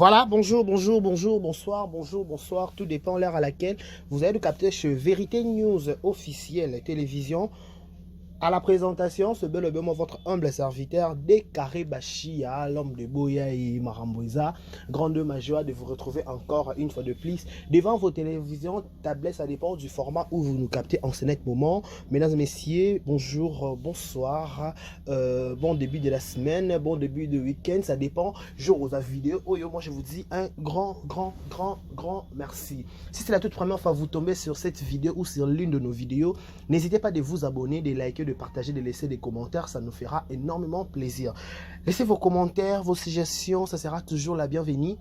Voilà, bonsoir, tout dépend de l'heure à laquelle vous allez le capter chez Vérité News officielle télévision. À la présentation, ce bel et bien votre humble serviteur Décaré Bachia, l'homme de Boya et Maramboisa. Grande joie de vous retrouver encore une fois de plus devant vos télévisions, tablettes, ça dépend du format où vous nous captez en ce net moment. Mesdames et messieurs, bonjour, bonsoir, bon début de la semaine, bon début de week-end, ça dépend, jour aux vidéo. Oh yo, moi je vous dis un grand merci. Si c'est la toute première fois que vous tombez sur cette vidéo ou sur l'une de nos vidéos, n'hésitez pas de vous abonner, de liker, de partager, de laisser des commentaires, ça nous fera énormément plaisir. Laissez vos commentaires, vos suggestions, ça sera toujours la bienvenue.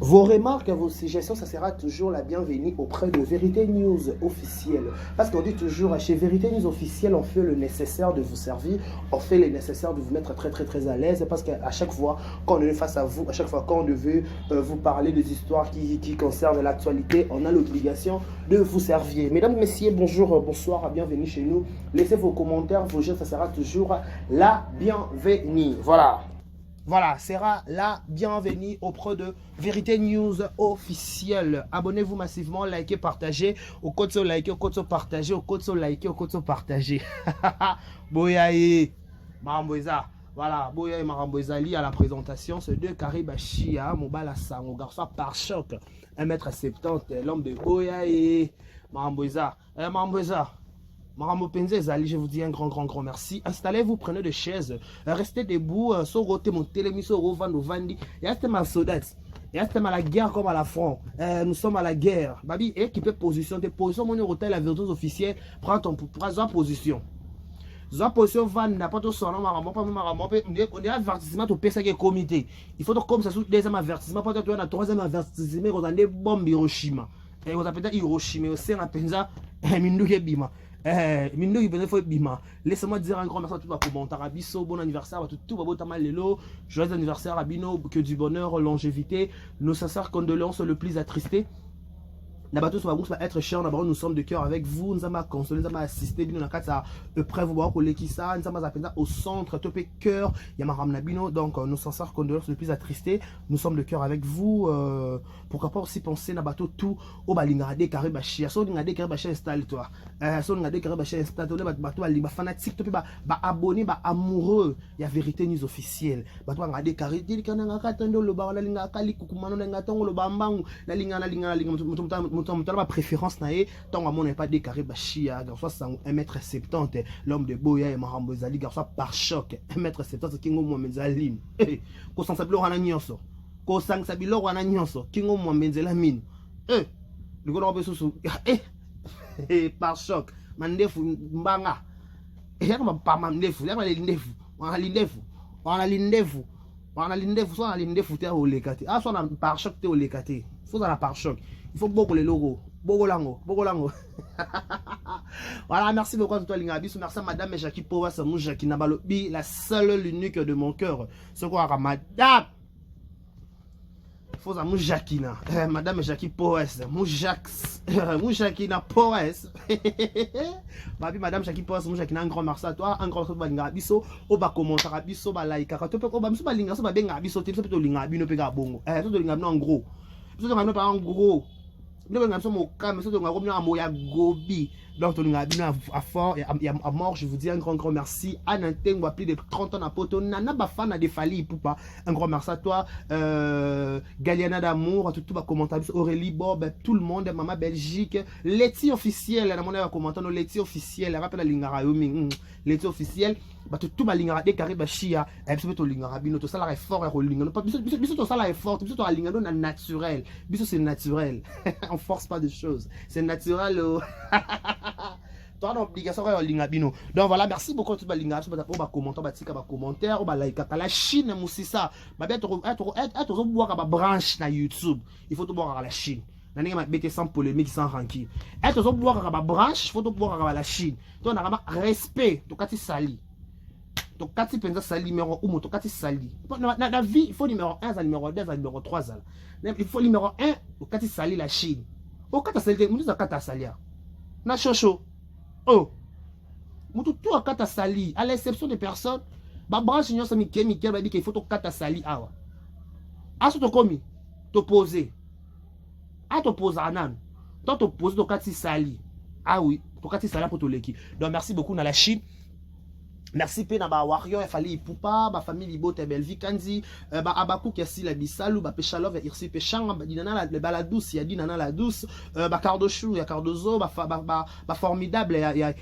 Vos remarques, vos suggestions, ça sera toujours la bienvenue auprès de Vérité News officielle. Parce qu'on dit toujours, chez Vérité News officielle, on fait le nécessaire de vous servir, on fait le nécessaire de vous mettre très à l'aise. Parce qu'à chaque fois qu'on est face à vous, à chaque fois qu'on veut vous parler des histoires qui concernent l'actualité, on a l'obligation de vous servir. Mesdames, messieurs, bonjour, bonsoir, bienvenue chez nous. Laissez vos commentaires, vos gestes, ça sera toujours la bienvenue. Voilà, sera la bienvenue auprès de Vérité News officielle. Abonnez-vous massivement, likez, partagez. Au code sur liker, au code sur partager, au code sur liker, au code sur partager. Boyaye, Maramboisa. Voilà, Boyaye Maramboisa li à la présentation. Ce deux Karibachia, Mobala Sango, garçon par choc. 1m70, l'homme de Boyaye, Maramboisa. Maramboisa. Marambo Penze Zali, je vous dis un grand merci. Installez-vous, prenez des chaises, restez debout, sorotez mon télémiso, revando vandi. Il y a ma soldats, il y a la guerre comme à la front. Nous sommes à la guerre. Babi, équipez position, tes positions, mon hôtel, la virtuose officielle, prends position. Zwa position van n'a pas tout son nom Marambo, pas Marambo, on est avertissement au PSA qui est comité. Il faut donc comme ça sous deuxième avertissement, peut-être on a troisième avertissement, on a des bombes Hiroshima. Et on a peut-être Hiroshima, aussi on a Penza, Minduke Bima. Laissez-moi dire un grand merci à tout le monde. Tarabiso, bon anniversaire à tout le monde. Joyeux anniversaire à Bino, que du bonheur, longévité. Nos sincères condoléances le plus attristés. Nabato soit être cher, nous sommes de cœur avec vous, nous avons consolé, nous avons assisté, nous avons prêt vous voir pour l'équissa, nous avons au centre, topé cœur, Yamaram Nabino, donc nous sommes sans condoléances le plus attristé, nous sommes de cœur avec vous, pourquoi pas aussi penser Nabato tout au balingade Karibachia, so l'ingade Karibachia installe toi, so l'ingade Karibachia installe toi, bato ba fanatique, topé ba abonné, ba amoureux, il y a Vérité News officielle, bato ngade Karibachia, kana katando lo ba la linga kali kukumano na ngatongo lo bambang, la linga ma préférence nae tant à mon n'est pas décaré bachia garçon 1m70 l'homme de Boya et Marambo Zali garçon par choc 1m70 kingo mo menzalim ko sansabilo wana nyonso ko sansabilo wana nyonso kingo mo menzela mine le golo besusu par choc mandefu mbanga kama pa mandefu ya lindefu wana lindefu so na lindefu te olekati so na par choc te olekati faut dans la par choc. Il faut beaucoup les logos. Bogolango. Voilà, merci beaucoup à toi, Lingabis. Merci à Madame Jackie Powa, Jackie Nabalobi, la seule, l'unique de mon cœur. Ce qu'on a Madame. Faut à Moujakina. Madame Jackie Powa, Moujakina Powa. Madame Jackie Powa, Moujakina, un grand merci à toi. Un grand merci à Lingabiso. Oba commentaire à Biso, Balaïka. Tu peux pas Lingabiso, Bengabiso, tu peux Lingabino, Pegabongo. Tout de Lingabino en gros. En gros, donc à fort et à mort, je vous dis un grand merci. Ananting, plus de 30 ans à poto, nana bafana de Fali poupa. Un grand merci à toi, Galiana d'amour, tout va commenter, Aurélie Bob, tout le monde, Maman Belgique, Letty officiel, la monnaie va commenter, nos Letty officiel, la rappelle la lingara yomi, Letty officiel. Tout ma lingara de Karibachia, et puis tout lingara bino, tout ça là est fort et rolling. Pas tout ça là est fort, tout ça lingara naturel. Biso c'est naturel. On force pas de choses. C'est naturel. Toi on obligation à lingabino. Donc voilà, merci beaucoup tout balinga, tout ba commentaire, ba tika ba commentaire, ba like la Chine musisa. Ba être boire ba branche na YouTube. Il faut tout boire à la Chine. Nani ma bête sans polémique, sans ranking. Être boire à ba branche, il faut tout boire à la Chine. Toi on a respect, to kati sali. Donc, quand tu penses à numéro 1, quand tu sali. Dans la vie, il faut numéro 1, numéro 2, numéro 3. Il faut numéro 1, quand tu sali la Chine. Au quand tu sali, tu as sali. Na chocho. Oh. Tout à quand sali. À l'exception des personnes, bah branche, il y a Michael, va dire qu'il faut tout quand sali. Aso to komi, to poser. A to poser anan. Tant to poser to kati sali. Ah oui, to kati sali pour to leki. Donc merci beaucoup dans la Chine. Merci pe na ba warrior il fallait poupa ba famille libote belvi kanzi ba abaku kesi la bisalu ba pechalov irsi pechanga ba dinana la bala douce ya dinana la douce ba cardochou ya cardozo ba formidable ya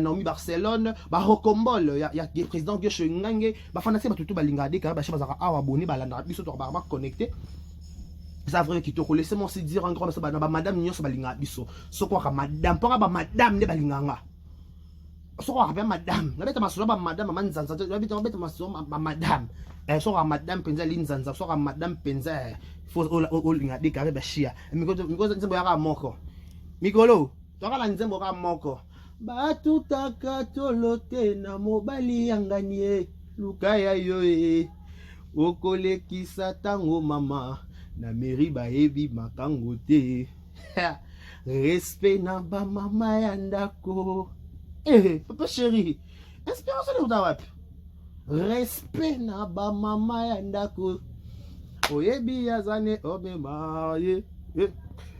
Naomi Barcelone ba Rocombol ya président Gauche Ngange ba fanasi ba tutu ba lingade ka ba cheba awa boni ba landa biso to ba connecté. Ça vrai qui te laisser moi se dire en grand ça ba madame nyos ba linga biso so kwa madame pour ba madame ne ba linganga. So ko madame la beta masolo ba madame manzanza la beta masolo ba madame so ko madame penza linzanza so ko madame penza fo o linga de carré ba chia miko nzembo ya moko mikolo to kala nzembo ka moko ba tutaka tolote na mobali yanganie lukaya yo okolekisa tango mama na meri ba ebi makango te respect na ba mama ya ndako. Papa chéri, espérance de Oudawap. Respect na ba mama ya ndako. Oyebi yazane obe marié.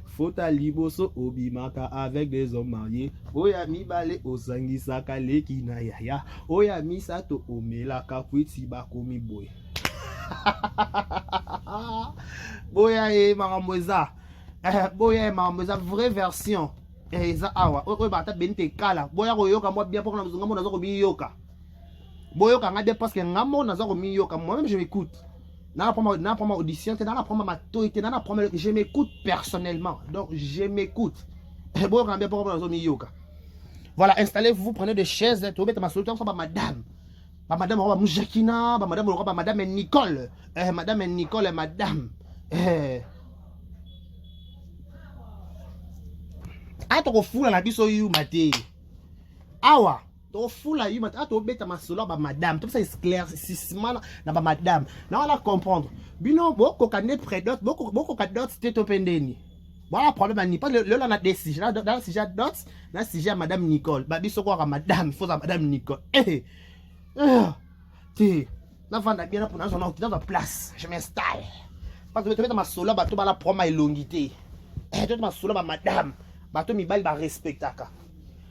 Fota liboso obi maka avec des hommes mariés. Oya mi bale osangi saka leki na yaya. Oya mi sato omela kakwiti bakomi boy. Boya maramweza. Boya maramweza vraie version. Eza awa o ba ta bente kala boya ko yoka moi bien pour na muzunga mo nazo ko biyoka boyoka ngade parce que ngamo nazo ko miyoka moi même je m'écoute na prendre audition na prendre ma toité na prendre je m'écoute personnellement donc je m'écoute boyoka bien pour nazo miyoka. Voilà, installez-vous, prenez des chaises to beta ma solution ba madame roba mujakina ba madame roba madame Nicole madame Nicole madame to fula na biso yu mate awa to fula yu mate to beta masolo ba madame tout ça éclaircissement na ba madame na wala comprendre bino boko kanet prédot boko kadot c'était to pendeni voilà problème ni pas le la décision dans sujet dot na sujet madame Nicole ba biso ko ka madame faut ça madame Nicole ti na vanda bien pour dans la place je m'installe parce que to beta masolo ba to ba la proma elongité to masolo ba madame bato mibali ba respectaka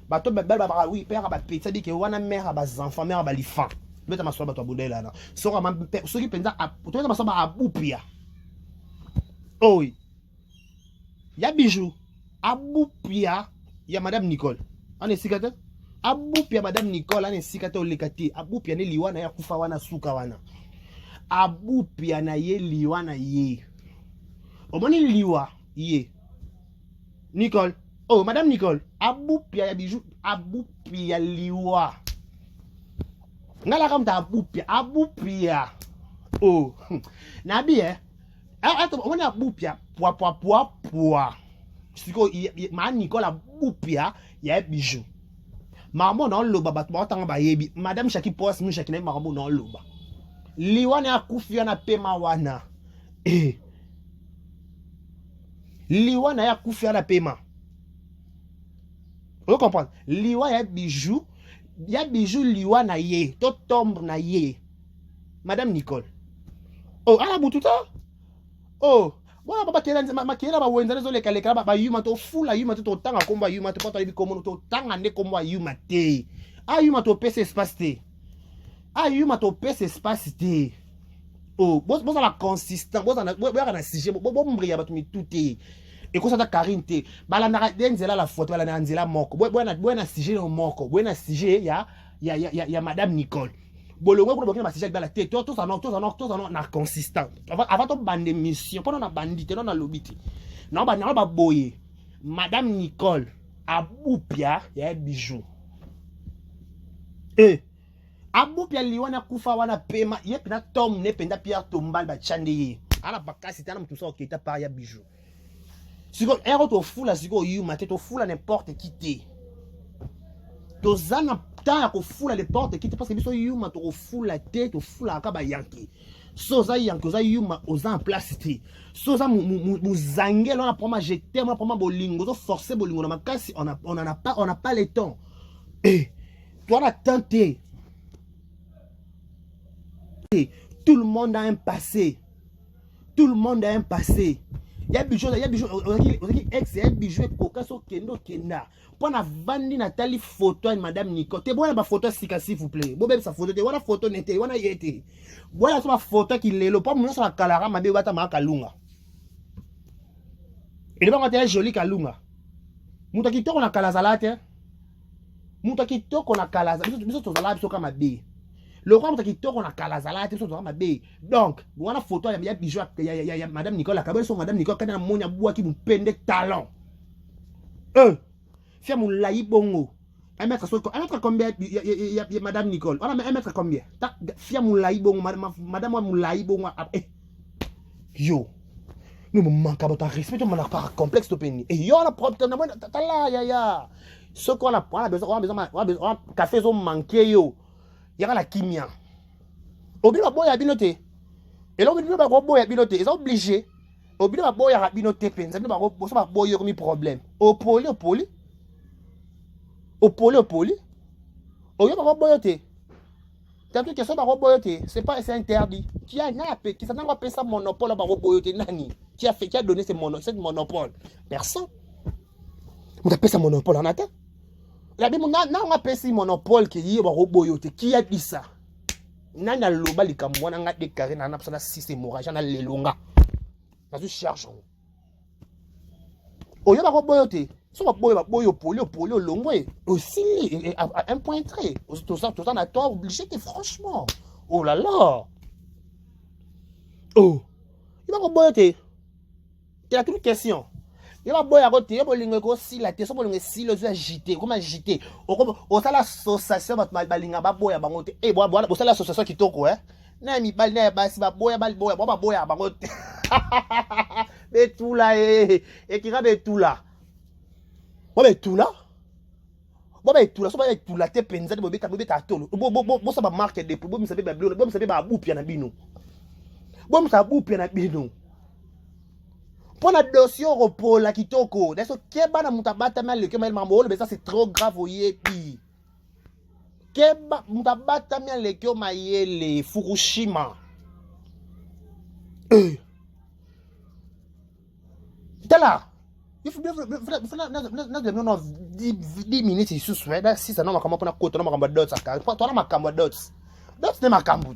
bato mibali ba oui père ba petit dit que wana mère ba enfants mère ba lifan beta maso bato abudela na so qui penza to beta maso ba abupia oui ya bijou abupia ya madame Nicole ane sikate abupia madame Nicole ane sikate olekati abupia ne liwana ya kufa wana suka wana abupia na ye liwana ye omoni liwa ye Nicole. Oh, madame Nicole. Aboupia ya bijou. Aboupia liwa. Ngala comme ta aboupia. Aboupia. Oh. Nabi attends, on a aboupia. Poa. Siko ma Nicole aboupia ya bijou. Maman non loba batwa tanga ba yebi. Madame Shaki pos mu Shaki na maman non loba. Liwa na kufia na pema wana. Liwa na ya kufia na pema. Vous comprenez? Liwa ya bijou liwa na ye, to tombe na ye. Madame Nicole. Oh, ala bututa? Oh, voilà baba kela ba wenza zo leka ba yuma to fula yuma to tanga komba yuma to pota libi komo to tanga ne komba yuma te. Ah yuma to pese espace te. Ah yuma to pese espace te. Oh, boss la consistant, boss na sujet, bo mbria ba tumi tout et ko sata karinte bala na denzela la photo bala na nzela moko bwana sujet no moko bwana sujet ya madame Nicole bolongo ko bokina sujet bala te to ça non na consistant avant to bande mission pendant na bandite non na lobiti non ba boye madame Nicole abupia ya bijou abupia liwana kufa wana pema yep na tom ne penda pierre tombal ba chande ala bakasi tana mtu so okita par ya bijou. Si vous êtes fou là, si vous êtes fou là, n'importe qui t'es. Vous avez temps à fou là, n'importe qui t'es parce que vous êtes fou là, tête, fou là, kaba yanki. Soza yanki, oza yuma, oza en place t'es. Soza muzangé, on a pas mal jeté, on a pas mal bolingo, on a forcé bolingo, on a cassé, on n'a pas le temps. Et toi la tenté. Tout le monde a un passé. Tout le monde a un passé. Il y a bijou, ex, il y a bijou kokaso kendo kenda. Pour la vandi Nathalie photo de madame Nicole. Te voilà ma photo s'il vous plaît. Bon même sa photo, te voilà photo n'était, voilà yete. Voilà sa photo qui l'est le pas mon sur la calara ma bébé ta ma kalunga. Et le ba joli kalunga. Muta ki toko na kalazalate. Muta ki toko na kalazalate. Biso to zala biso kama be. Le roi muta ki toko na kalazalate biso to kama be. Donc, voilà photo ya bijou ya madame Nicole la kabelo so madame Nicole kana monya bua ki mpende talent. Fais mon laï bongo. Un mètre combien madame Nicole? On a un mètre combien? Fais mon laï bongo, madame mon laï bongo. Yo, nous me manquons de respect, on a pas complexe de peine. Et yo, la propre, t'as là, ya. Ce qu'on a besoin, on a café, on manque yo. Il y a la kimia. Obi la boy a binoté. Et là, obi la boy a binoté. Ils sont obligés. Obi la boy a binoté peine. Ça veut dire que ça va boy yo mi problème. Au poli. Au poli. Au lieu de boyoter. T'as vu que ça va boyoter. C'est interdit. Qui a pas payé ça monopole à boyoter nani? Qui a donné cette monopole? Personne. On a payé ça monopole en attendant. La Bible on a payé ce monopole qui est boyoter. Qui a dit ça? Nana loba li kamwana nga déclaré na napsana si c'est morage na lelonga. Na tu cherche. Au lieu de boyoter. Si on va boyo longwe aussi un point très tout ça n'a toi obligé que franchement oh là là oh il va boyoter il a toute question il va boyer à côté il va lingue aussi la tête so lingue si le agité comment agité au ça l'association va balinga ba boya bango te eh voilà au ça l'association qui toko hein na mi bal na ba si ba boya bango te mais tout là et qui va tout là. Bon ben tout là so ba tout là te penza de bobeta tolo bo ça ba marque de bo mi sabe ba bleu bo mi sabe ba bupia na bino bo mi sabe bupia na bino pona dossier repos la kitoko d'ailleurs keba na mutabata mal le kema mambo mais ça c'est trop grave oyebi keba mutabata mal le kema yele Fukushima tala. Il faut 10 minutes ici, si ça n'a pas de côté, on a ma dots. Toi, ma cambo dots. Dots n'est ma cambo.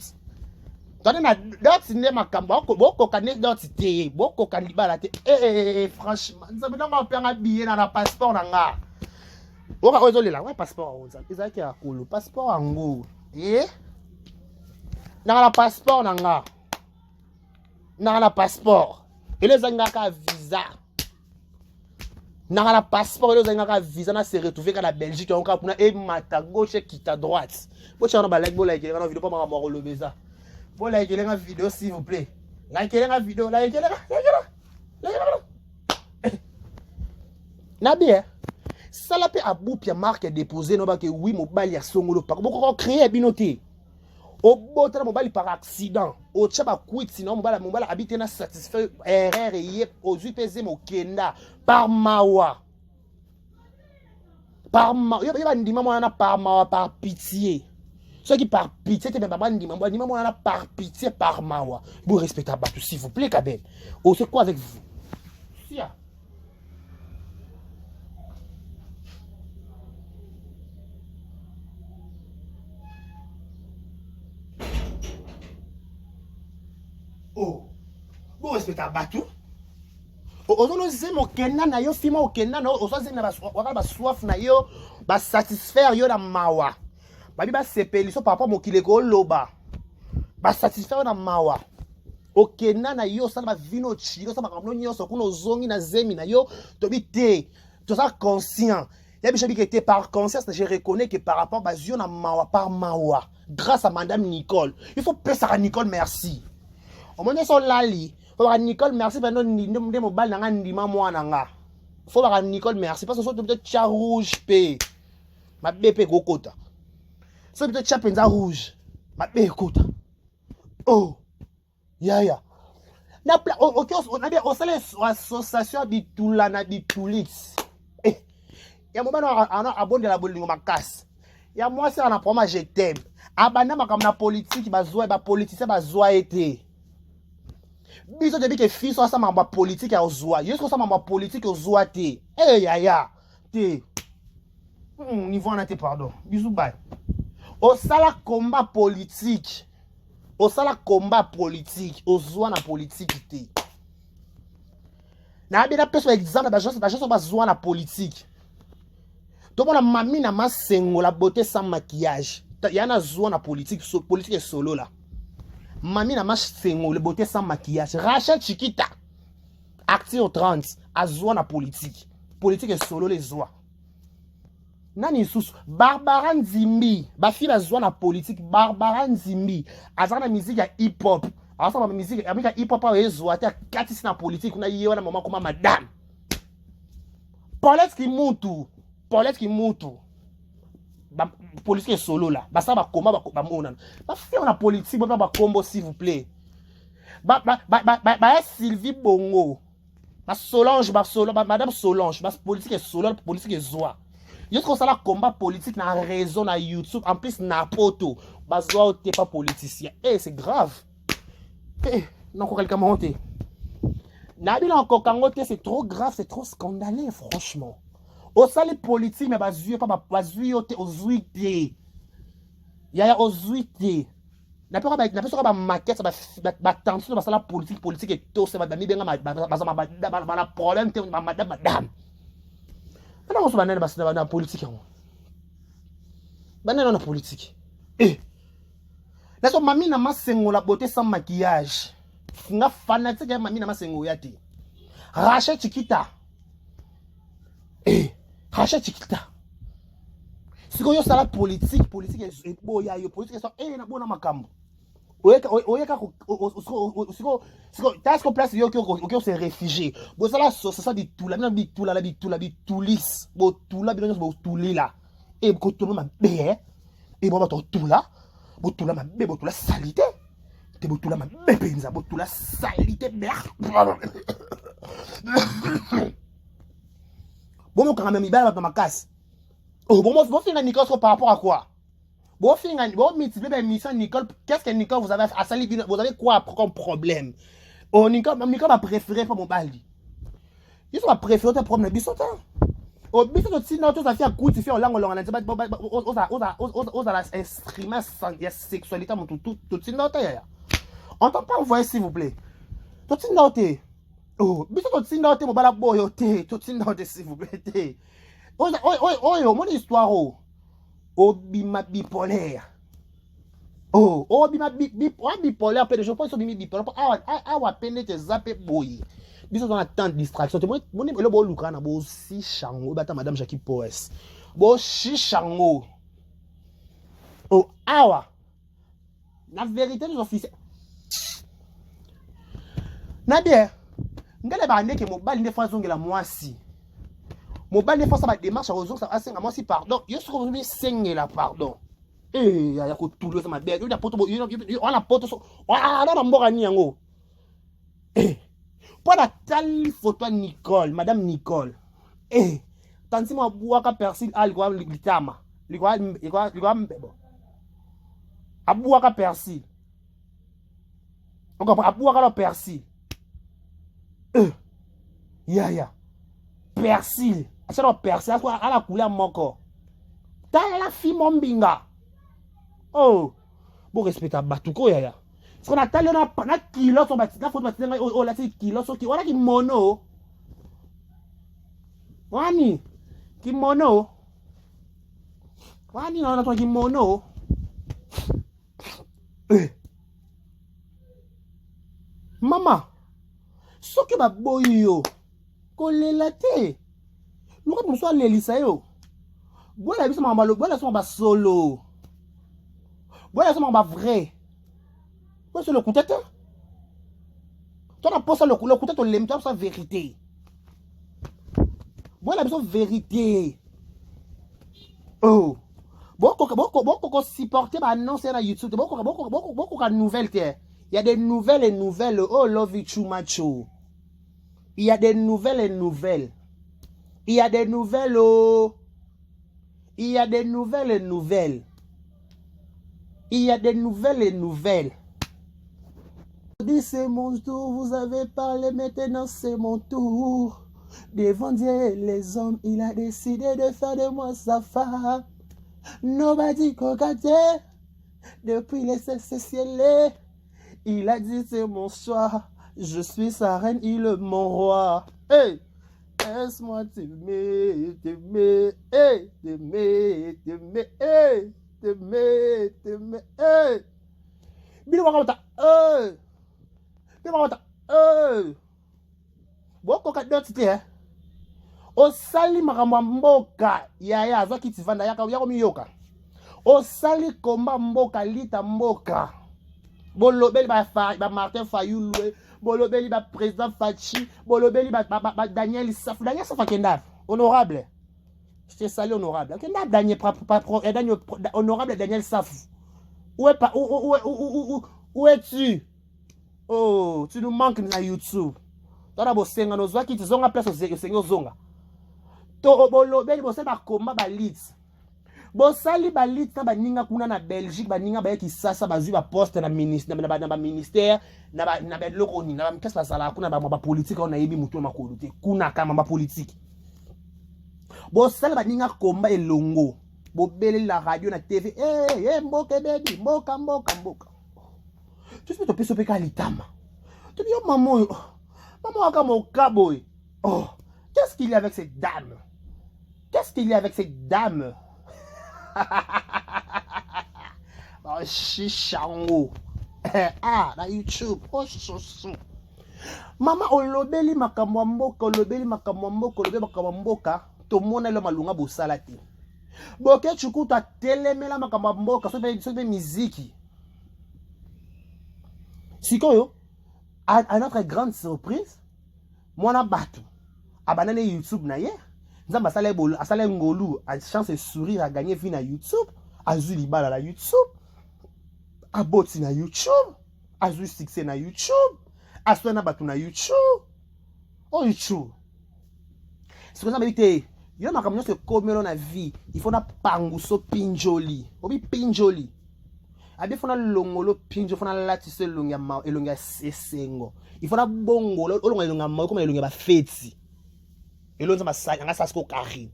Toi, dots n'est ma cambo. Beaucoup de dots, beaucoup de libala. Franchement, ça veut dire qu'on peut un billet dans le passeport. On va résoudre là. Ouais, passeport. Ils ont qui a cool. Passeport en gros. Et dans le passeport, dans le passeport. Et les angaka visa. Dans le passeport, les angaka visa na se retrouver dans la Belgique. On a et mata gauche qui ta droite. Vous avez un like, vous likez la vidéo, pas ma le visa. Vous likez la vidéo s'il vous plaît. Likez la vidéo, likez la. Nabi, ça la paix à bout puis marque déposé non pas que oui mobile ya songolo pas. Beaucoup créer binoté. Au bout de mobile par accident. Au tchaba quit sinon mobile habite na satisfait erreur et aux UPZ mo kenda par mawa. Par mawa. Yo ba ndima mo na par mawa par pitié. Ceux qui par pitié te ba ndima mo na par pitié par mawa. Vous respectez pas tout s'il vous plaît Kabel. Oh c'est quoi avec vous? Sia. Oh, vous respectez pas tout. Ozono zé mo kenda na yo fima o kenda na ozo zé na ba soif na yo ba satisfaire yo na mawa. Ba bi ba sepeli so papa mo kileko loba. Ba satisfaire na mawa. O kenda na yo sa ba vino chiro sa ba kamno nyoso kuno zongi na zemi na yo to bi te. To ça conscient. Ya bi que était par conscience, je reconnais que par rapport à Zio na mawa par mawa grâce à madame Nicole. Il faut payer ça à Nicole merci. Au moins son lali faut voir Nicole merci pendant ndimde mobile na ndima mwana nga faut voir Nicole merci parce que so peut-être cha rouge pe ma bépé gokota so peut-être cha penza rouge ma bépé gokota oh ya na OK on a bien on sale association di tula na di tulis ya mobano ana abonde la bolingo makasi ya moi c'est na proma je t'aime abana makam na politique bazoa ba politicien bazoa été. Biso de que fils ça mamba politique à ozoa. Yesko ça mamba politique ozoa te. Eh yaya te. Niveau en pardon. Bisous bye. Au sala combat politique. Au sala combat politique. Ozoa na politique te. Na bien exemple d'agence bazoa na politique. Tout le monde mami na masengo la beauté sans maquillage. Yana zoa na politique est solo là. Mami na masengo la beauté sans maquillage. Rachel Chiquita. Acteur 30 azoa na politique. Politique est solo les zoa. Nani sous Barbara Nzimbi, ba fille azoa na politique. Barbara Nzimbi azana musique ya hip hop. Alors ça musique ya hip hop a zoa ta katisi na politique na yewa na maman comme madame. Paulette qui monte. Paulette qui monte. Ba politique est solo là. Ba ça ba combat ba mona. Ba fait on a politique ba combo s'il vous plaît. Ba Sylvie Bongo. Ba Solange madame Solange, ba politique est solo, politique est zoa. Yo ko ça combat politique na raison na YouTube en plus na poto. Ba zoa t'es pas politicien. Eh c'est grave. Eh non quelqu'un monter. Nabil encore kangote c'est trop grave, c'est trop scandaleux franchement. Au sale politique mais bazuye pas bazuye ozuite. Yaya ozuite. Na peur ba maquette ba tension ba sala politique et tout c'est madame benga ba problème te madame. Ana on se banane ba politique yango. Banane na politique. Eh. La so mami na masengo la beauté sans maquillage. Nga fanatique ya mami na masengo yati. Rachel Chiquita. Eh. Rachel Chiquita. Si yo sala politique est boya yo politique so na bona makambo. Oyeka siko tasko place yo ki se réfugié. Bo sala so ça dit tout la tulis. Bo tout la bien bo tulila. Et ko tout ma bé et bo ba tout là. Bo tout la ma bé bo tout la salité. Te bo tout la ma bé penza bo tout la salité merde. Bon, mon quand même, il va dans ma casse. Oh, bon, finir Nicole par rapport à quoi? Bon, multiplier mission Nicole. Qu'est-ce que Nicole vous avez à salir? Vous avez quoi comme problème? Oh, Nicole va préférer pas mon baldi. Il va préférer ton problème. Bisota. Oh, bisota, sinon, tu as fait un coup, tu fais en langue, on a instrument sans sexualité, tout, sinon, on t'en pas envoyer, s'il vous plaît. Tout, sinon, oh, bisota, sinon, mon bala boy, tout, sinon, s'il vous plaît. Oh, mon histoire, oh, bima bipolaire. Oh, bima bipolaire, je pense que bima bipolaire. Ah, à peine te zappé boy. Bisous dans la tente distraction. Mon le beau lucana, beau si chango, bata madame Jackie Poes. Beau si chango. Oh, awa. La vérité des officiers. Nabia, ngale ba ndeke mobile ne fois zongela moi si. Mobile ne fois ça va démarche à ozong ça asenga moi si pardon. Yo se retrouve sengela pardon. Eh ya ko tulo ça ma bête. Yo la poto on la poto so. Ah na mboka ni yango. Eh. Pour la telle photo Nicole, madame Nicole. Eh, tanti mo buaka persil al kwa litama. Likwa mbebo. Abuaka persil. On comprend abuaka le persil. Ya. Persil. Acharo persil à la couleur moko. Ta la fi mombinga. Oh. Bon respect à batuko ya. Ce qu'on attend na kilo son bâti la photo bâti oh là c'est kilo so ki wala ki mono. Wani kimono. Wani na kimono. Mama. Soki ba boyo. Kolela te. Luka muso lelisa yo. Bola biso mama lo, bola so ba solo. Bola so ba vrai. C'est le coup de tête. Tu as posé le coup de tête, l'aime, tu as sa vérité. Moi, la besoin de vérité. Oh. Beaucoup supporter ma annonce sur YouTube. Beaucoup de nouvelles. Il y a des nouvelles et nouvelles. Oh, love it too much. Il y a des nouvelles et nouvelles. Il y a des nouvelles. Oh. Il y a des nouvelles et nouvelles. Il y a des nouvelles et nouvelles. dit c'est mon tour, vous avez parlé, maintenant c'est mon tour. Devant Dieu et les hommes, il a décidé de faire de moi sa femme. Nobody cocaté, depuis les ciel. Il a dit c'est mon choix, je suis sa reine, il est mon roi. Hey! Laisse-moi t'aimer, t'aimer, hey! T'aimer, t'aimer, hey! T'aimer, t'aimer, hey! Bino wakata, hey! Bino wakata, hey! Boko kadoti te, osali makambo mboka, yaya, azwaki tivanda, yako miyoka. Osali komba mboka, lita mboka. Bolobeli ba Martin Fayulu, bolobeli ba président Fachi, bolobeli ba Daniel Saf. Daniel Saf akenda honorable. Je te salue honorable. Akenda Daniel honorable Daniel Saf. Où es-tu? Oh, tu nous manques na YouTube. Tona bosenga no zwaki tizonga place osenga zonga. To bolobeli bose ba komba ba leads. Bosali balit na baninga kuna na Belgique baninga ba kisasa bazui ba poste na ministère na ministère na ba loko ni na mpesa sala kuna ba politique on ayebi mutu makolo te kuna kama ba politique. Bosali baninga komba elongo bobele la radio na TV mboka baby mboka. Tu peux te peso pe kalitama. Tu dis maman aka mon kaboy. Oh, qu'est-ce qu'il y a avec cette dame? Qu'est-ce qu'il y a avec cette dame? Oh, chichango. Ah, na YouTube. Oh, soso. Mama olobeli makambo mboka, olobeli makambo mboka, olobeli makambo mboka, to mona le malunga bosala te. Boke chukuta telemela makambo mboka, sobe miziki. Sikoyo, à notre grande surprise, mwana batu, abanane YouTube na ye. Nzamba asale ngolu a chance de sourire à gagner vie na YouTube, azui libala na YouTube, aboti na YouTube, azui succès na YouTube, aswena batu na YouTube. Oh YouTube. C'est comme ça mérite. Yo makamyo se komelo na vie, il faut na panguso pinjoli. Obi pinjoli. Abi fona longolo pinjo fona lati se longa ma elonga sesengo. Il faut na bongo olonga elonga ma comme elonga ba feti. Et l'autre ma sa nga sa sko kari.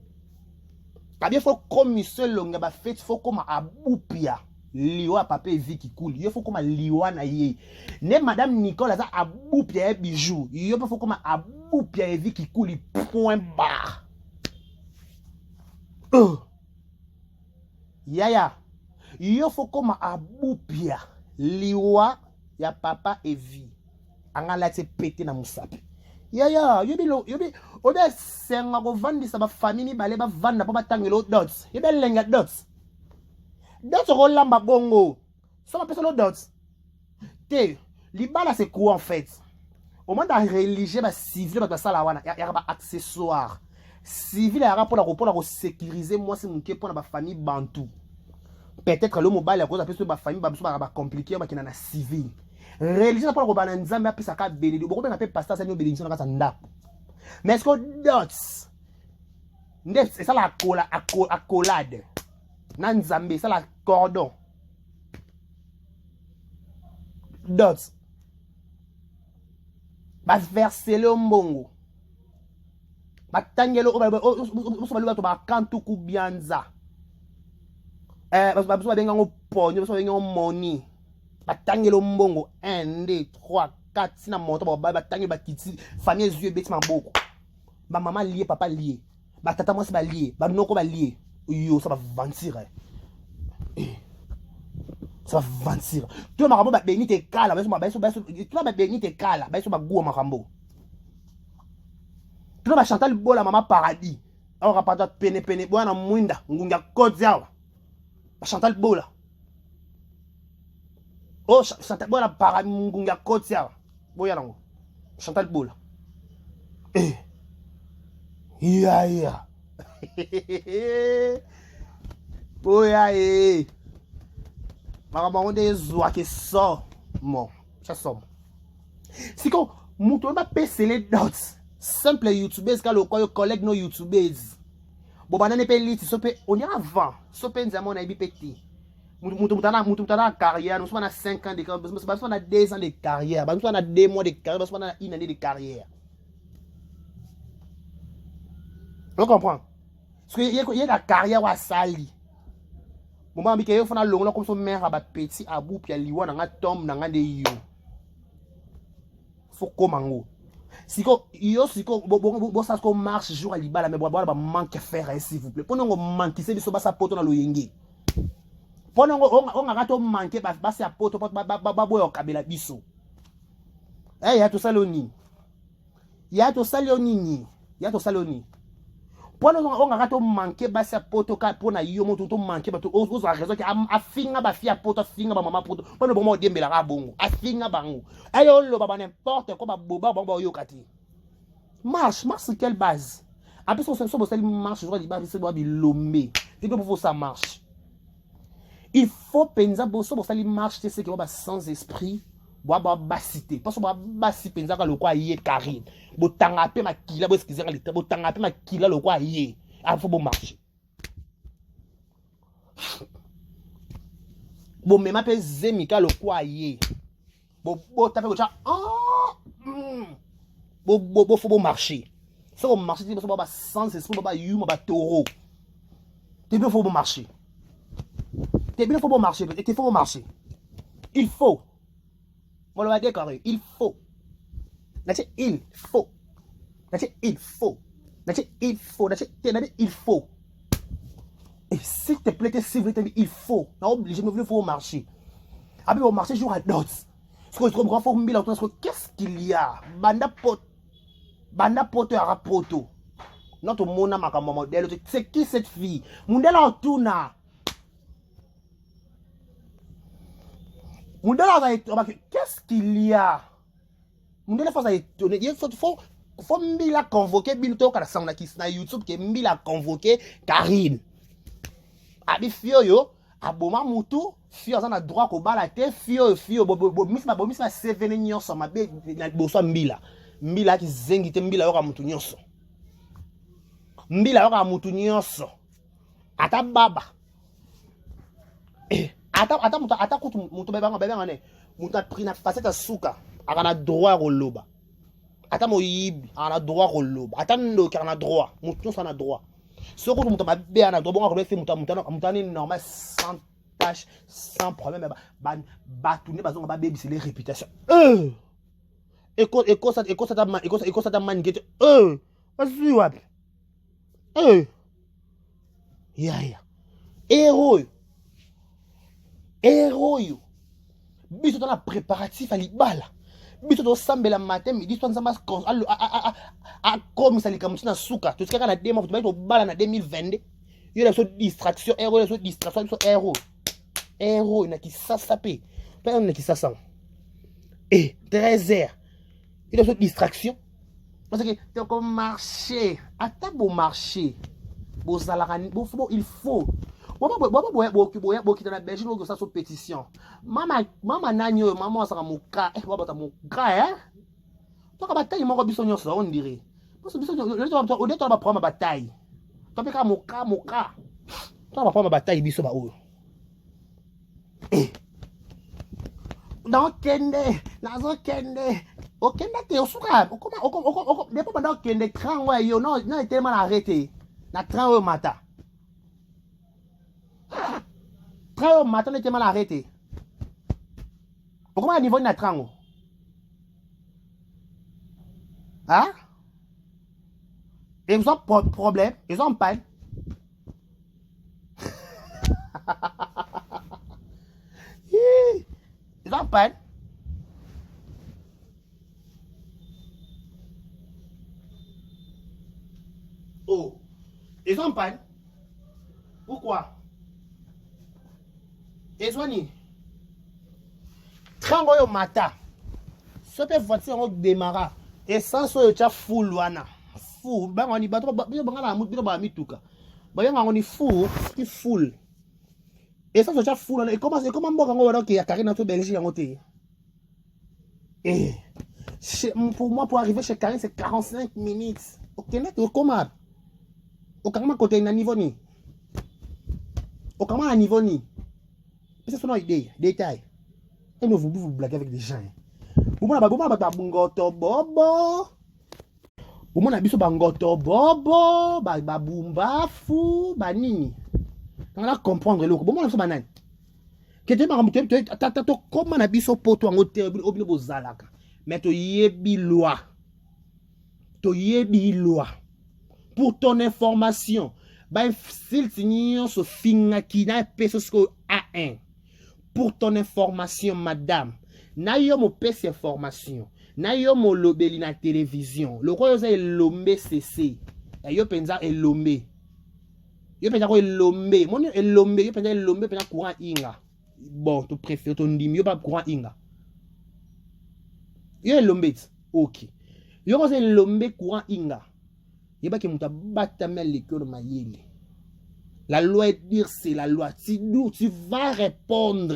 Kabie faut comme seul longa ba feti faut comme abupia. Liwa pape vi qui coule. Il faut comme liwa na ye. Ne madame Nicole za abupia e bijou. Il faut comme abupia e vi qui coule point barre. Yaya. Il faut comme abupia liwa ya papa e vi. Anga la te pété na musapi. Yobi obe senga go vandi sa ba famille bale ba vanda pa batangelo dots. Yobe lenga dots. Dots ko lamba bongo. So ma personne dots. Te, libala c'est quoi en fait? Au moment de religieux ba civil ba sala wana ya ba accessoire. Civil ya pour la sécuriser moi c'est mon ke pour ba famille bantou. Peut-être le mobile à cause de ba famille ba compliqué ba kina na civil. Religion pour ko bana nzambe apesa ka bénédiction. Boko benga pe pasteur ça ni bénédiction na ka ndako. Mais est-ce que dots c'est ça la accolade. Na nzambe ça la cordon. Dots ba verser le mbongo. Ba tangelo o ba to ba kantu ku bianza. Ba benga ngo ponyo, ba benga ngo money. Batangelo mbongo 1 2 3 4 sina moto ba batangelo bakiti famille yeux beti maboko ba maman lié papa lié ba tata moi c'est ba lié ba noko ba lié yo ça va mentir ça va mentir tu makambo ba beni te kala ba tu ba beni te kala ba ba go makambo tu ba Chantal Bola mama paradis on rapata pene bwana mwinda ngunga kodzao ba Chantal Bola. Oh, Chantal Bola para mungunga kotia. Boya nango. Chantal Bola. Ya. Boya Mama onde zwa ke so. Mo, ça somme. Si ko muto ba pese les dots. Simple YouTubers ka lo ko collègue no YouTubers. Bo banane pe liti so pe on y avant. So pe nzamo na ibi peti. Moutana carrière, nous sommes à 5 ans de carrière, nous sommes à 2 ans de carrière, nous sommes à 2 mois de carrière, nous sommes à 1 année de carrière. On comprend? Parce qu'il y a la carrière à Sali. Moment où il y a un long comme son mère a petit à bout, puis il y a un tombe dans un de yo. Faut comment? Si yo si bon ça qu'on marche jour à l'ibala mais boire manque faire s'il vous plaît. Pendant qu'on manque c'est biso basa poto na loyenge. Pendant on a rato manquer basa poto boyo kabela biso. Eh ya to saloni. Ya to saloni. Ya to saloni. Pendant on a rato manquer basa poto ka pona yo moto to manquer bato ozo a raison que a finga ba fia poto finga ba mama poto. Pendant bon mo dembela ka bongo. A finga bango. Eh yo lo ba n'importe quoi ba boba bon yo kati. Marche sur quelle base? Après, si on marche, je vais dire, c'est l'homme. C'est pour ça marche. Il faut penser que ça marche, c'est ce qui va sans esprit, cité. Parce que basi pensa que le quoi y est Karine. Botanga pe makila, bo excuser l'état, botanga pe makila le quoi y est. Il faut bon marcher. Bon même appelle Zemika le quoi y est. Bon taper le chat. Faut bon marcher. Ça va marcher, c'est pas sans esprit, pas yuma, pas taureau. T'es bien, faut bon marcher. T'es bien, faut bon marcher. Il faut bon marcher. Il faut. On l'a décoré. Il faut. Il faut. Il faut. Il faut. Il faut. Et s'il te plaît, s'il vous plaît, il faut. Non, obligé, mais il faut marcher. Après, on marcher jour à d'autres. Ce que je trouve grand, faut me dire, qu'est-ce qu'il y a? Banda poto à rapoto. Notre mona ma modèle. C'est qui cette fille? Modèle en tourna. Modèle en qu'est-ce qu'il y a? Modèle en étonné. Il faut m'ila convoquer. Bilto kala sangna qui na YouTube que m'ila convoquer Karine. Abi fio yo. Aboma mutu. Fio ça na droit ko balate. Fio bo misma sevene nyonso ma be na boso mbila. Mbila ki zengite mbila yoka mutu nyonso. Mbila yoka mutu nyonso. Ata baba. Ata kutu mutu beba ngane. Mutu a pris na facette suka. Akana droit ko loba. Ata moyibi ana droit ko loba. Ata ndo ki ana droit. Mutu nyonso na droit. Soko mutu ba be ana droit bonga ko be mutu normal sans tâche, sans problème ba tourner bazonga ba baby c'est les réputations. Eko ça manigete. Vas-y wapi. Ya. Héros. Biso dans la préparatif à l'ibala. Biso dans sambela matin midi soit nzamba a comme ça likamuti na suka. Tu sais kana demo tu ba bala na 2022. Il y a so distraction, héros na ki sasape. Pas on na ki sasang. 13h. Il y a so distraction. Parce que tu comme marcher, ata bon marcher. Bo zalakani, il faut. Bo qui dans la Belgique on ça sur pétition. Mama nanyo maman ça muka, baba muka toi ka bataille moko biso nyonso on dirait. Parce que biso au dé toi va prendre ma bataille. Toi ka muka. Toi va prendre ma bataille biso ba oyo. Dans kende, nazo kende. Okenda te osuka. Comment depuis pendant kende train ouais yo non tellement arrêté. Na train au matin. Train au matin était mal arrêté. Comment à niveau de la train? Hein? Ils ont problème, ils ont panne. Ils ont panne. Oh, ils ont panne. Pourquoi? Ezwani. Trango yo mata. Sote voiture on démarra. Essence yo cha full wana. Full. Ba ngoni bato ba ngala mutu ba mituka. Ba yanga ngoni full. Essence yo cha full wana. Et comment mboka ngo wana ki ya Karine to Belgique yango te. Pour moi pour arriver chez Karine c'est 45 minutes. OK net comment? Au comment côté na niveau ni. Au comment à niveau ni. C'est son idée, détail. Et vous blaguez avec des gens. Vous m'avez bungoto bobo. Vous m'avez biso bangoto bobo, babumba fou, banini. On va comprendre le. Vous m'avez banane. Que tu m'as comment na biso poto en hôtel obino bozalaka. Mais to yebi loi. To yebi loi. Pour ton information, bah s'il t'ignon so finga qui na pesos ko A1. Pour ton information, madame, na yo mo pèse information, na yo mo lobeli na télévision, le quoi yo elombe cc, yo penza elombe, yo penza ko elombe, mon elombe, yo penza elombe penza courant inga, bon, tu préfères ton dim, yo pas courant inga, yo elombe, ok, yo ko elombe courant inga, yo ba ke muta batame l'école mayele. La loi est dire c'est la loi. Tu vas répondre.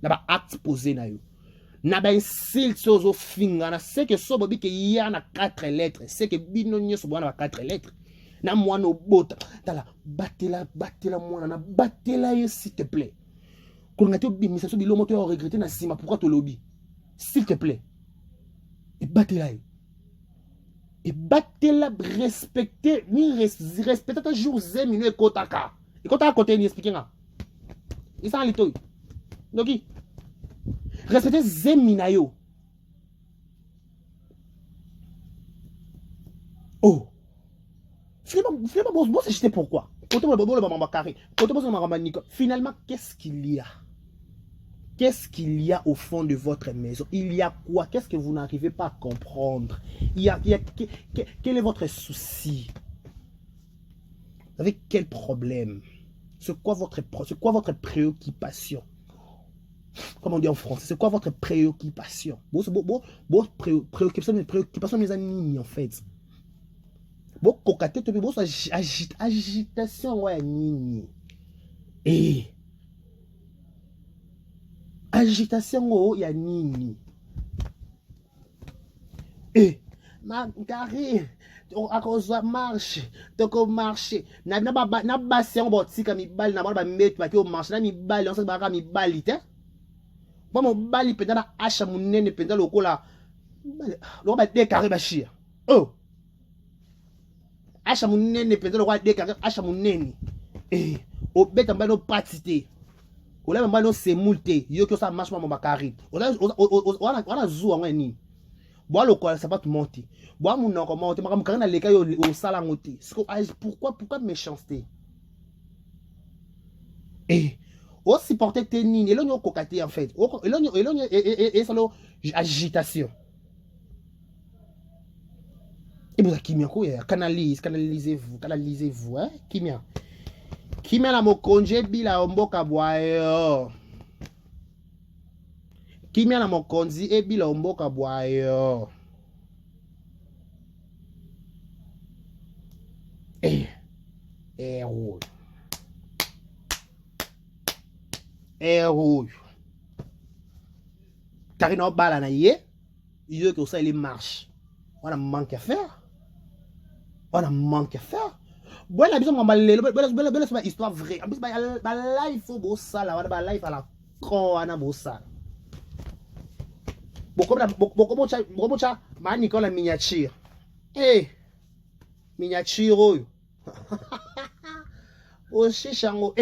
N'a pas acte posé na yo. N'a pas insulte sur au finga. Na c'est que so bobi que y a na 4 lettres. C'est que binonyo so na 4 lettres. Na moi no bota. Tala battez-la moi na battez-la s'il te plaît. Quand ngate bimi ça so bilo moto o regretter na sima pourquoi to lobby. S'il te plaît. Et battez-la. Et battez-la, respectez, respectez toujours Zemino et Kotaka. Et Kotaka côté ni expliquer là. Il s'en lito. Donc respectez Zeminayo. Oh. Finalement, bon, c'est pourquoi. Finalement, qu'est-ce qu'il y a? Qu'est-ce qu'il y a au fond de votre maison? Il y a quoi? Qu'est-ce que vous n'arrivez pas à comprendre? Quel est votre souci? Avec quel problème? C'est quoi votre préoccupation? Comment on dit en français? C'est quoi votre préoccupation? Préoccupation, mes amis, en fait. Agitation, ouais, nini. Et agitation oh ya nini Gary à cause marche toko marché na basi on botika mibali na ba metu ba ki o marché na mibali on se ba ka mibali te bon mo bali penda na asha munene penda lokola lo ba décarré ba chia oh asha munene penda lo ba décarré asha munene obeta mbano patité. On a même c'est multé, yo que ça marche pas mon bakari. On a zou en ni. Bois le quoi ça va te monter. Bois mon nom comment on te na leka yo au salangoté. Pourquoi méchanceté? On supporter tenir et là on cocaté en fait. Et ça agitation. Et vous kimia ko canalisez-vous hein kimia. Kimia la mokonje bila omboka bwayo. Kimia la mokonzi e bila omboka bwayo. Rouge. Rouge. Karina bala na ye. Yo que ça il marche. On a manque à faire. Voilà, bisous maman lelo, belle c'est histoire vraie. En plus ba life au bossa là, ba life à la con ana bossa. Beaucoup ma Nicolas miniature. Miniature oyo. O shishango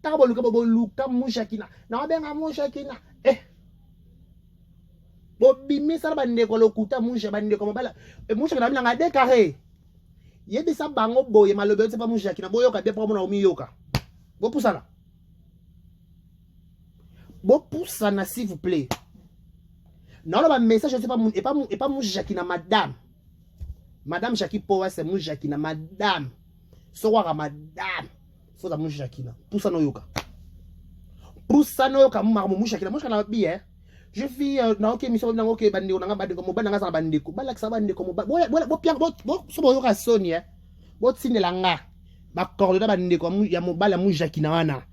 ta bo luka mushakina. Na benga mushakina. Bo bimi sala bande ko lokuta musha bande ko mabala. Mushakina nga décarré. Yebisa bango boye malobe c'est pas mon jaki na boyoka bien pour mon yoka. Bo poussana. Bo poussana s'il vous plaît. Non le message c'est pas mon et pas mon jaki na madame. Madame Jackie Power c'est mon jaki na madame. Sowara madame. Faut da mon jaki na. Poussana yoka. Poussana yoka mon jaki na mon jaki na bien. Je vis na OK mission na OK bandi na bandi ko mo banda nga bandi ko balak sa bandi ko mo bo piang bo so bo yoka soni bo tinela nga ba coordonner bandi ko ya mo bala mu Jackie na wana.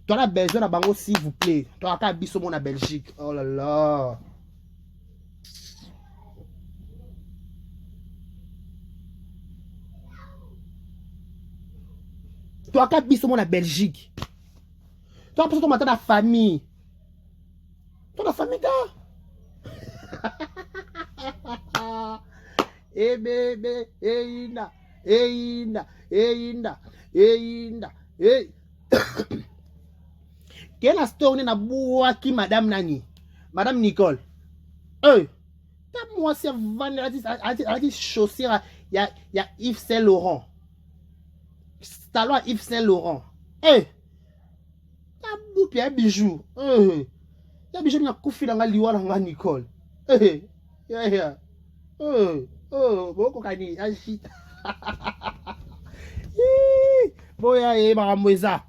Toi la besoin na bango s'il vous plaît. Toi ka biso mo na Belgique. Oh là là. Toi ka biso mo na Belgique. Toi, parce que tu m'attends la famille. Toi, la famille, toi. Eh bébé, eh inda, eh inda, eh inda, eh inda, eh. Quelle histoire na boua qui madame Nani, madame Nicole. Eh, t'as moi c'est vendre a dit chaussure il y a Yves Saint Laurent. Talon Yves Saint Laurent. Eh, t'as boupi un bijou. Eh, t'as bijou na koufi na liwa na Nicole. Eh, yeah. Oh, boko kani ashit. Boya maramweza.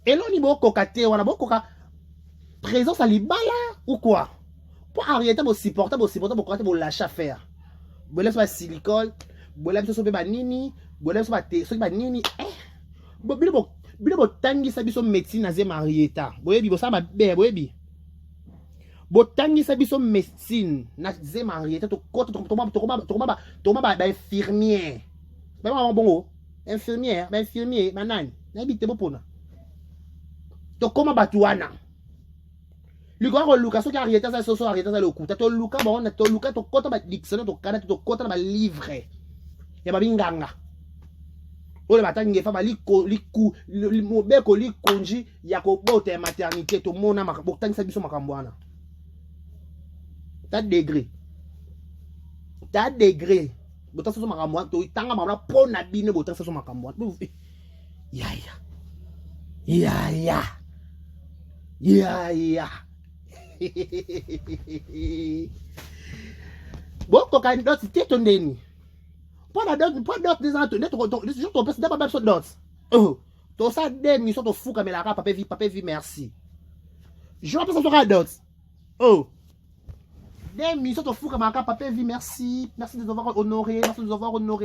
Eloni boko kate wana boko ka présence à libala ou quoi? Pour arrêter vos supporter pour côté pour lâcher faire. Bolem so silicone, bolem so ba nini, bolem so ba te, so ba nini. Bile bo tangi sa biso médecine na ze Marieta. Boyebi bo sa ba be boyebi. Botangi sa biso médecine na ze Marieta to koto to ba infirmière. Ba bon infirmière, ba infirmier manani. Na bité bo pona. To koma batuana. Luka luka so ki Arieta sa so Arieta sa lokuta to luka bon to luka to koto ba dictionnaire to kana to koto ba livre. Ya ba binganga. Ole batangi fa ba liku mobeko likonji ya ko bote maternité to mona botangi sa biso makambwana. T'as degré. Botan sa so makambwana to itanga mama po na bine botan sa so makambwana. Ya. Boko kan dot tete ndeni. Pas dot des ans to je to pese d'abord même so dot. Oh, to sa demi so to fuka mais la papa vi merci. Je pense ça sera dot. Oh. Demi so to fuka mais papa vi merci de nous avoir honoré,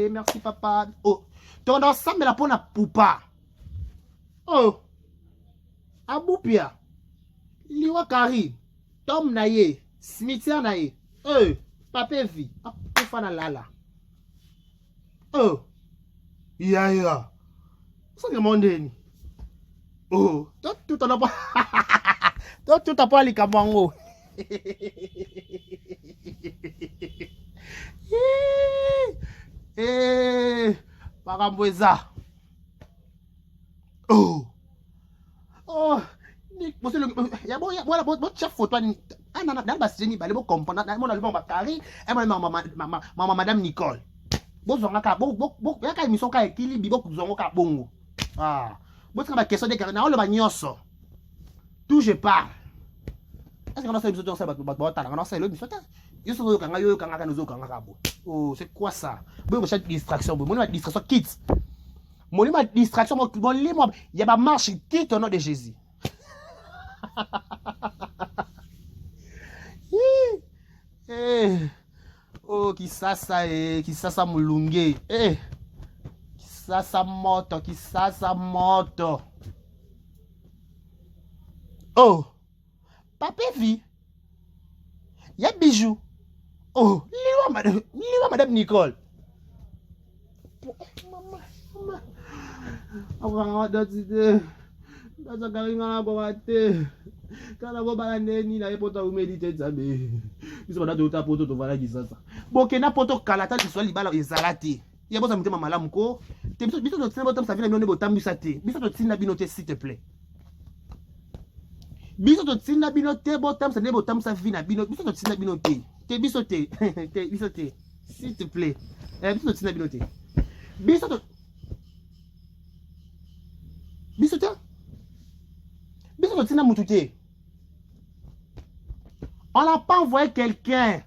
merci papa. Oh. To dans ça mais la pona poupa. Oh. Aboupia. Liwa Kari. Tom naye, cimetière naye. Papa vi, apufa na lala. Ya. Ça que mondeni. Tout on pas. Tout pas li kamango. Parambweza. Monsieur le ya bon voilà bon chef photo na ba seni ba le bo comprendre na mon album ba Kari et maman madame Nicole bo zonga ka bo ya ka émission ka équilibre bo zonga ka bongo bo tsaka ba question de Kari na o le ba nyoso tout je parle est-ce qu'on a fait émission ça ba tala on a fait l'émission yo so kanga ka nous kanga ka bo c'est quoi ça bo chaque distraction bo mon distraction kids mon distraction mon limo ya ba marche quitte au nom de Jésus. Kisasa mulunge. Kisasa moto. Oh, papa vi. Ya bijou. Oh, liwa madame Nicole. Maman. Daza karinga bawate. Kana boba neni na epota umedite zabe. Biso bana dota poto to vala kisasa. Boke na poto kalata liswa libala ezalati. Ya boza mutema malamu ko. Te biso to tsena botam sa vina mino botambisa te. Biso to tsina bino te s'il te plaît. Biso to tsina bino te botam sa ne botam sa vina bino. Biso to tsina bino te. Te biso te. Biso te. S'il te plaît. Biso to tsina bino te. Biso to tina mututé. On n'a pas envoyé quelqu'un.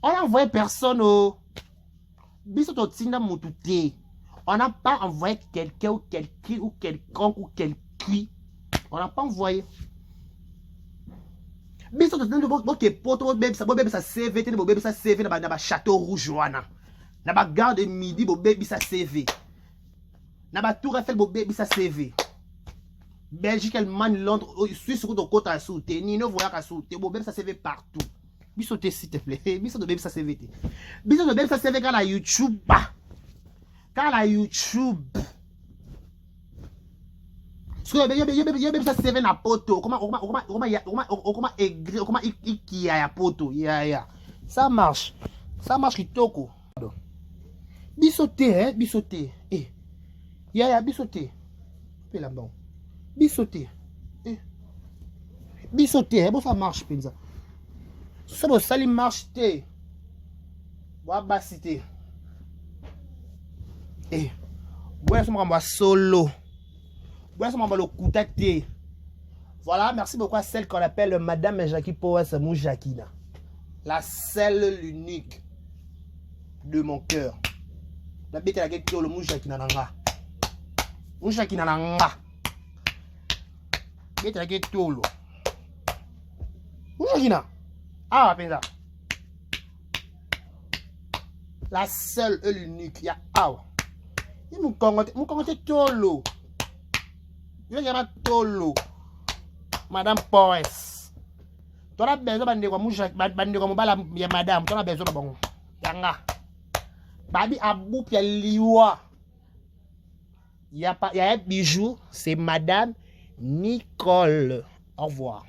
On n'a envoyé personne au bisoto tina mututé. On n'a pas envoyé quelqu'un ou quelqu'un ou quelconque ou quelqu'un. On n'a pas envoyé. Bisoto tina boke poto bébé ça CV tene bébé ça CV na ba château rouge wana. Na ba gare de midi bébé ça CV. Na ba tour Eiffel bébé ça CV. Belgique, Allemagne, Londres, Suisse, sur le côté à sauter, Nino voyage à sauter, bon, même ça se fait partout. Bisote, s'il te plaît, bisote, même ça se fait. Bisote, même ça se fait quand la YouTube. Quand la YouTube. ça c'est na poto. Comment poto. Ça marche. Ça marche kitoko. Bisoté, hein, bisoté. Eh. Bisoté. Pela bon. Bisoté. Eh. Bisoté, bon ça marche penza. Ça bon ça marche té. Wa basité. Eh. Boya sama solo. Boya sama le contacter. Voilà, merci beaucoup à celle qu'on appelle Madame Jackie Powers Moujakina. La seule, l'unique de mon cœur. La bête la guette le Moujakina nanga. Moujakina nanga. Bête la guette le. Moujakina. Ah, penza. La seule et l'unique. Ya ah. Il m'a congoté tolo. Il y a tolo. Madame Powers. Tu as besoin de ya madame. Tu as besoin de bon. Yanga. Babi abou pia liwa. Il y a un bijou. C'est Madame Nicole. Au revoir.